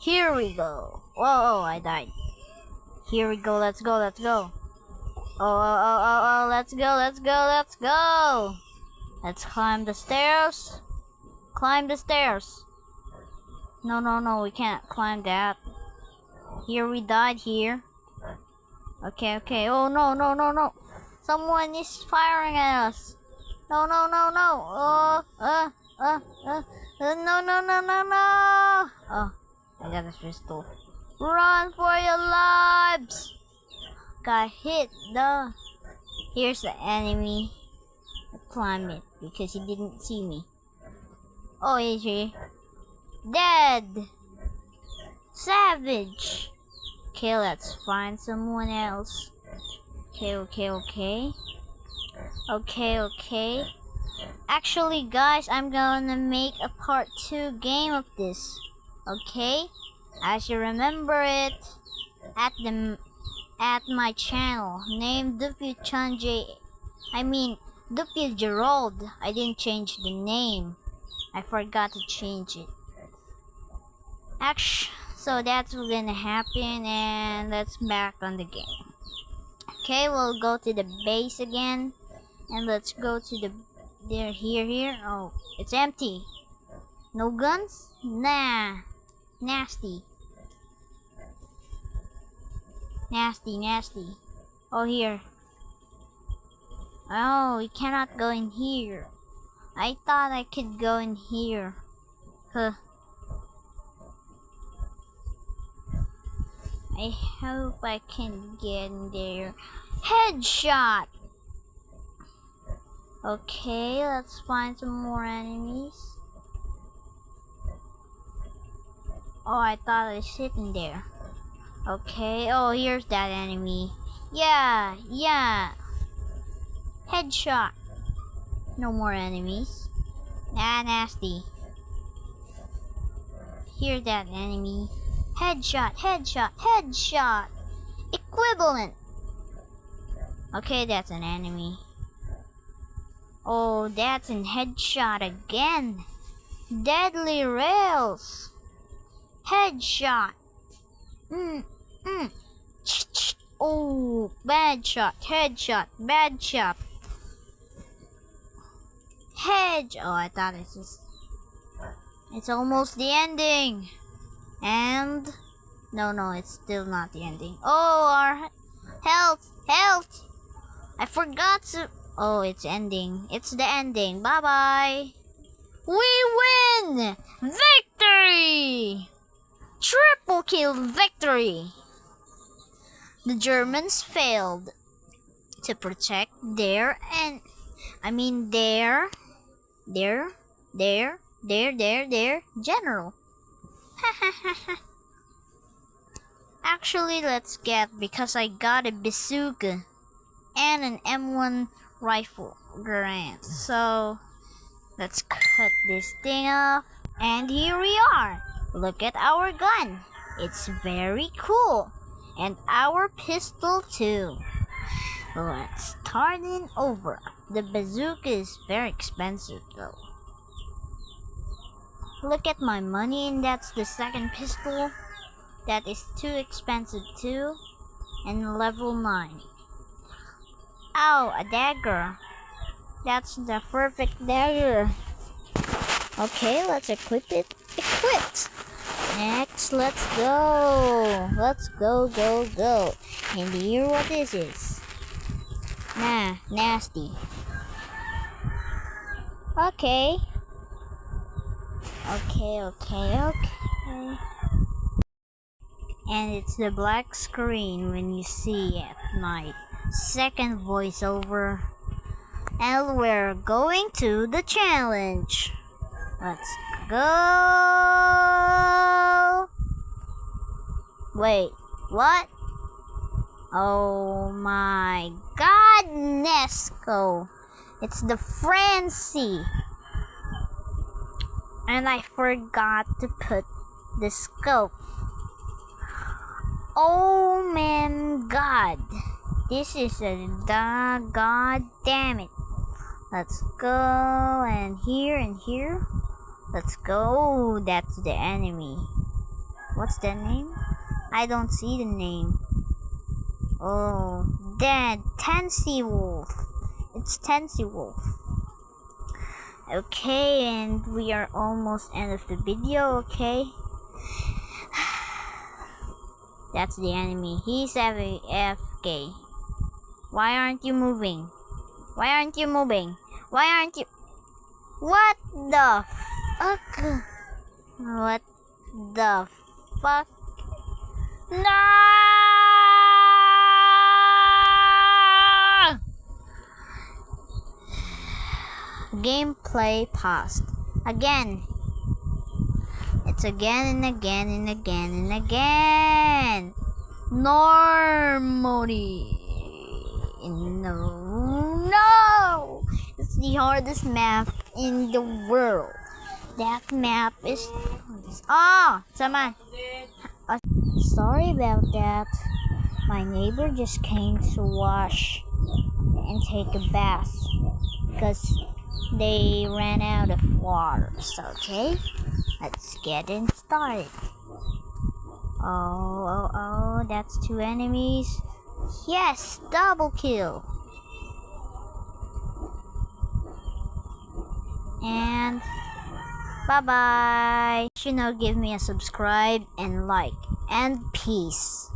Here we go. Whoa, I died. Here we go. Let's go. Let's go. Oh, let's go. Let's go. Let's go. Let's climb the stairs. Climb the stairs. No, we can't climb that. Here we died here. Okay. Oh, no. Someone is firing at us. No. No. Oh, I got this pistol. Run for your lives. Got hit, though. Here's the enemy. I climb it because he didn't see me. Oh, he's here. Dead. Savage. Okay, let's find someone else. Okay. Actually, guys, I'm gonna make a part 2 game of this. Okay? As you remember it at my channel named Dupu Gerald. I didn't change the name. I forgot to change it. So that's what's gonna happen, and let's back on the game. Okay, we'll go to the base again, and let's go to the here. Oh, it's empty. No guns? Nah. Nasty. Oh, here. Oh, we cannot go in here. I thought I could go in here. Huh. I hope I can get in there. Headshot! Okay, let's find some more enemies. Oh, I thought I was sitting there. Okay, oh, here's that enemy. Yeah. Headshot. No more enemies. Nasty. Here's that enemy. Headshot. Equivalent. Okay, that's an enemy. Oh, that's an headshot again. Deadly rails. Headshot. Oh, bad shot. Headshot. Bad shot. Oh, I thought it's almost the ending. And no, it's still not the ending. Oh, our health. I forgot to. Oh, it's ending. It's the ending. Bye. We win! Victory! Triple kill victory! The Germans failed to protect their general. Actually, let's because I got a bazooka and an M1 rifle grenade. So let's cut this thing off, and here we are. Look at our gun. It's very cool. And our pistol too. Let's start it over. The bazooka is very expensive though. Look at my money, and that's the second pistol. That is too expensive too. And level 9. Ow, a dagger. That's the perfect dagger. Okay, let's equip it. Equipped. Next, let's go. Let's go. And here what this is. Nah, nasty. Okay. And it's the black screen when you see it. My second voiceover. And we're going to the challenge. Let's go. Wait, what? Oh my god, Nesco. It's the frenzy. And I forgot to put the scope. Oh man, god. This is a god damn it. Let's go, and here. Let's go. That's the enemy. What's that name? I don't see the name. Oh, that Tansy Wolf. It's Tansy Wolf. Okay, and we are almost end of the video. Okay. That's the enemy. He's AFK. Why aren't you moving? Why aren't you moving? Why aren't you? What the fuck? What the fuck? No! Gameplay paused. Again. It's again and again and again and again. Normally. No! It's the hardest map in the world. That map is... Oh! Someone! Sorry about that. My neighbor just came to wash and take a bath because they ran out of water. So, okay, let's get in started. Oh, that's 2 enemies. Yes, double kill. And bye-bye. Give me a subscribe and like. And peace.